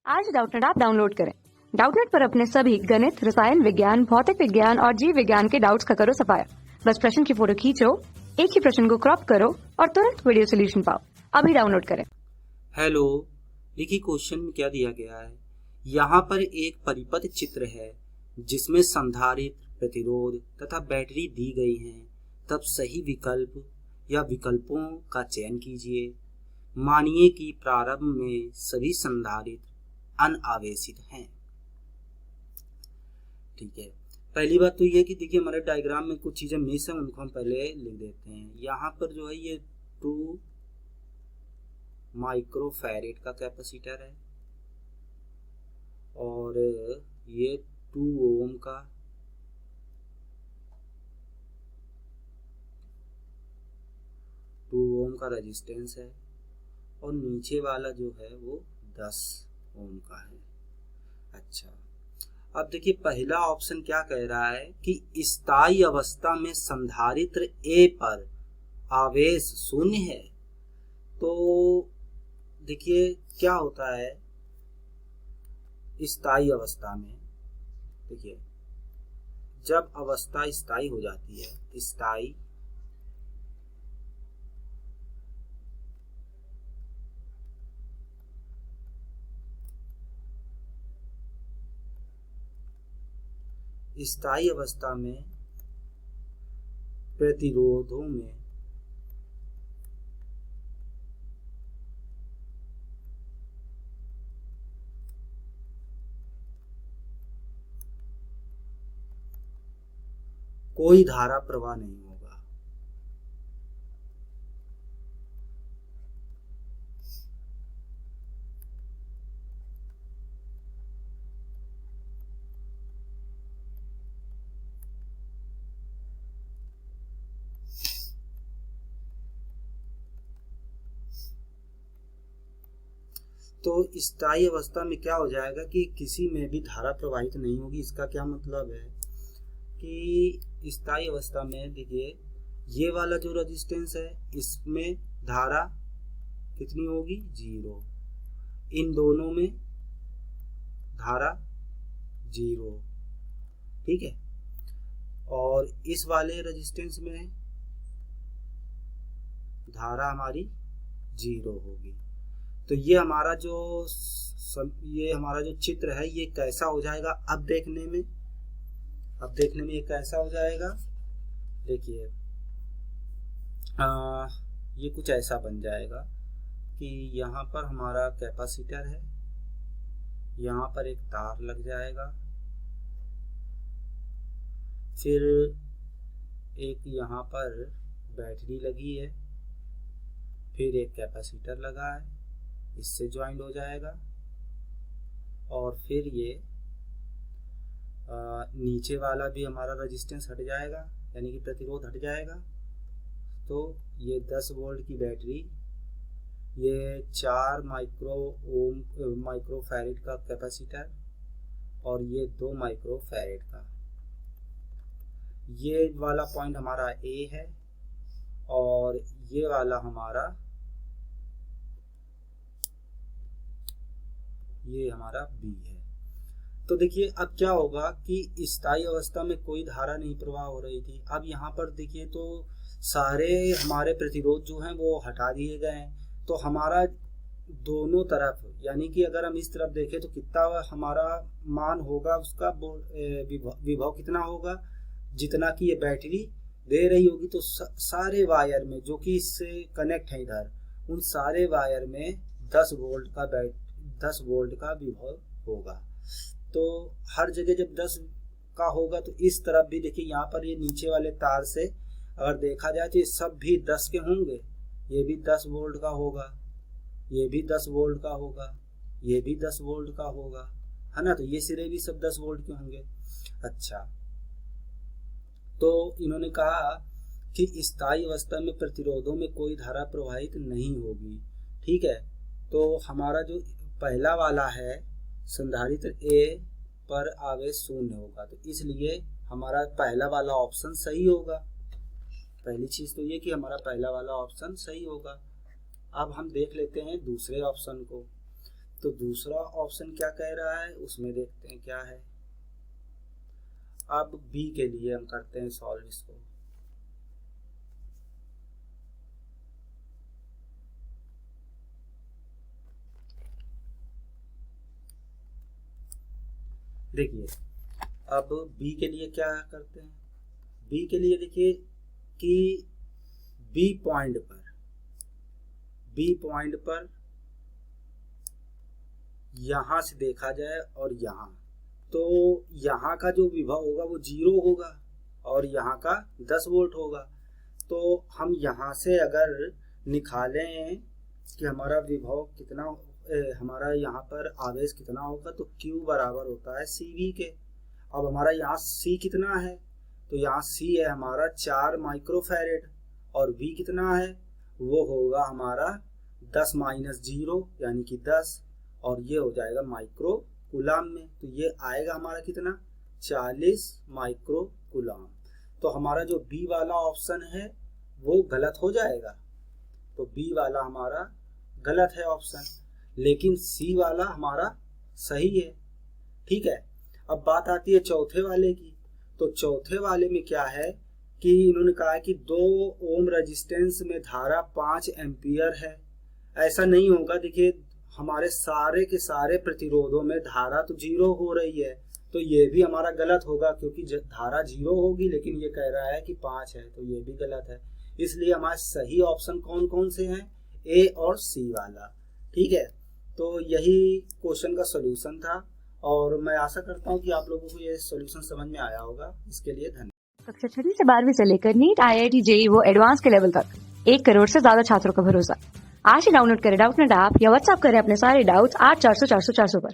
आज Doubtnut app download करें। Doubtnut पर अपने सभी गणित, रसायन विज्ञान, भौतिक विज्ञान और जीव विज्ञान के डाउट्स का करो सफाया। बस प्रश्न की फोटो खींचो, एक ही प्रश्न को क्रॉप करो और तुरंत वीडियो सोल्यूशन पाओ। अभी डाउनलोड करें। हेलो, देखिए क्वेश्चन में क्या दिया गया है। यहाँ पर एक परिपथ चित्र है जिसमें संधारित्र, प्रतिरोध तथा बैटरी दी गई हैं। तब सही विकल्प या विकल्पों का चयन कीजिए। मानिए कि प्रारंभ में सभी संधारित्र अनावेशित हैं। ठीक है, पहली बात तो ये कि देखिए हमारे डायग्राम में कुछ चीजें मिस हैं, उनको हम पहले लिख देते हैं। यहाँ पर जो है ये 2 माइक्रोफैरेड का कैपेसिटर है और ये 2 ओम का, रेजिस्टेंस है और नीचे वाला जो है वो 10 ओम का है। अच्छा, अब देखिए पहला ऑप्शन क्या कह रहा है कि स्थायी अवस्था में संधारित्र ए पर आवेश शून्य है। तो देखिए क्या होता है स्थायी अवस्था में। देखिए जब अवस्था स्थायी हो जाती है, स्थायी अवस्था में प्रतिरोधों में कोई धारा प्रवाह नहीं होगा। तो स्थायी अवस्था में क्या हो जाएगा कि किसी में भी धारा प्रवाहित नहीं होगी। इसका क्या मतलब है कि स्थायी अवस्था में देखिए ये वाला जो रेजिस्टेंस है इसमें धारा कितनी होगी, 0। इन दोनों में धारा 0, ठीक है। और इस वाले रेजिस्टेंस में धारा हमारी 0 होगी। तो ये हमारा जो चित्र है ये कैसा हो जाएगा अब देखने में ये कैसा हो जाएगा। देखिए ये कुछ ऐसा बन जाएगा कि यहाँ पर हमारा कैपेसिटर है, यहाँ पर एक तार लग जाएगा, फिर एक यहाँ पर बैटरी लगी है, फिर एक कैपेसिटर लगा है, इससे ज्वाइंट हो जाएगा और फिर ये नीचे वाला भी हमारा रेजिस्टेंस हट जाएगा, यानी कि प्रतिरोध हट जाएगा। तो ये 10 वोल्ट की बैटरी, ये 4 माइक्रोफैरेड का कैपेसिटर और ये 2 माइक्रोफैरेड का, ये वाला पॉइंट हमारा ए है और ये वाला हमारा बी है। तो देखिए अब क्या होगा कि स्थायी अवस्था में कोई धारा नहीं प्रवाह हो रही थी। अब यहाँ पर देखिए तो सारे हमारे प्रतिरोध जो हैं वो हटा दिए गए हैं। तो हमारा दोनों तरफ, यानी कि अगर हम इस तरफ देखें तो कितना हमारा मान होगा, उसका विभव कितना होगा, जितना कि ये बैटरी दे रही होगी। तो सारे वायर में जो कि इससे कनेक्ट है इधर, उन सारे वायर में 10 वोल्ट का विभव होगा। तो हर जगह जब 10 का होगा तो इस तरफ भी देखिए यहाँ पर ये नीचे वाले तार से अगर देखा जाए तो ये सब भी 10 के होंगे। ये भी 10 वोल्ट का होगा, ये भी 10 वोल्ट का होगा, ये भी 10 वोल्ट का होगा, है ना। तो ये सिरे भी सब 10 वोल्ट के होंगे। अच्छा, तो इन्होंने कहा कि स्थायी अवस्था में प्रतिरोधों में कोई धारा प्रवाहित नहीं होगी, ठीक है। तो हमारा जो पहला वाला है संधारित्र ए पर आवेश शून्य होगा, तो इसलिए हमारा पहला वाला ऑप्शन सही होगा। पहली चीज तो ये कि हमारा पहला वाला ऑप्शन सही होगा। अब हम देख लेते हैं दूसरे ऑप्शन को। तो दूसरा ऑप्शन क्या कह रहा है उसमें देखते हैं क्या है। अब बी के लिए हम करते हैं सॉल्व इसको। देखिए अब बी के लिए क्या करते हैं। बी के लिए देखिए कि बी पॉइंट पर यहां से देखा जाए और यहां, तो यहाँ का जो विभव होगा वो 0 होगा और यहाँ का 10 वोल्ट होगा। तो हम यहाँ से अगर निकालें कि हमारा विभव कितना, हमारा यहाँ पर आवेश कितना होगा, तो Q बराबर होता है CV के। अब हमारा यहाँ C कितना है, तो यहाँ C है हमारा 4 माइक्रोफैरेड और V कितना है, वो होगा हमारा 10 माइनस 0 यानी कि 10, और ये हो जाएगा माइक्रो कूलाम में। तो ये आएगा हमारा कितना, 40 माइक्रो कूलाम। तो हमारा जो बी वाला ऑप्शन है वो गलत हो जाएगा। तो बी वाला हमारा गलत है ऑप्शन, लेकिन सी वाला हमारा सही है। ठीक है, अब बात आती है चौथे वाले की। तो चौथे वाले में क्या है कि इन्होंने कहा है कि 2 ओम रेजिस्टेंस में धारा 5 एम्पियर है। ऐसा नहीं होगा, देखिए हमारे सारे के सारे प्रतिरोधों में धारा तो 0 हो रही है, तो ये भी हमारा गलत होगा क्योंकि धारा 0 होगी, लेकिन ये कह रहा है कि 5 है, तो ये भी गलत है। इसलिए हमारे सही ऑप्शन कौन कौन से हैं, ए और सी वाला। ठीक है, तो यही क्वेश्चन का सोल्यूशन था और मैं आशा करता हूँ कि आप लोगों को ये सोल्यूशन समझ में आया होगा। इसके लिए धन्यवाद। कक्षा 6 से 12वीं से लेकर नीट, IIT, JEE वो एडवांस के लेवल तक 1 करोड़ से ज्यादा छात्रों का भरोसा। आज ही डाउनलोड करें डाउटनेट ऐप या व्हाट्सएप करें अपने सारे डाउट्स 8400 400 400 पर।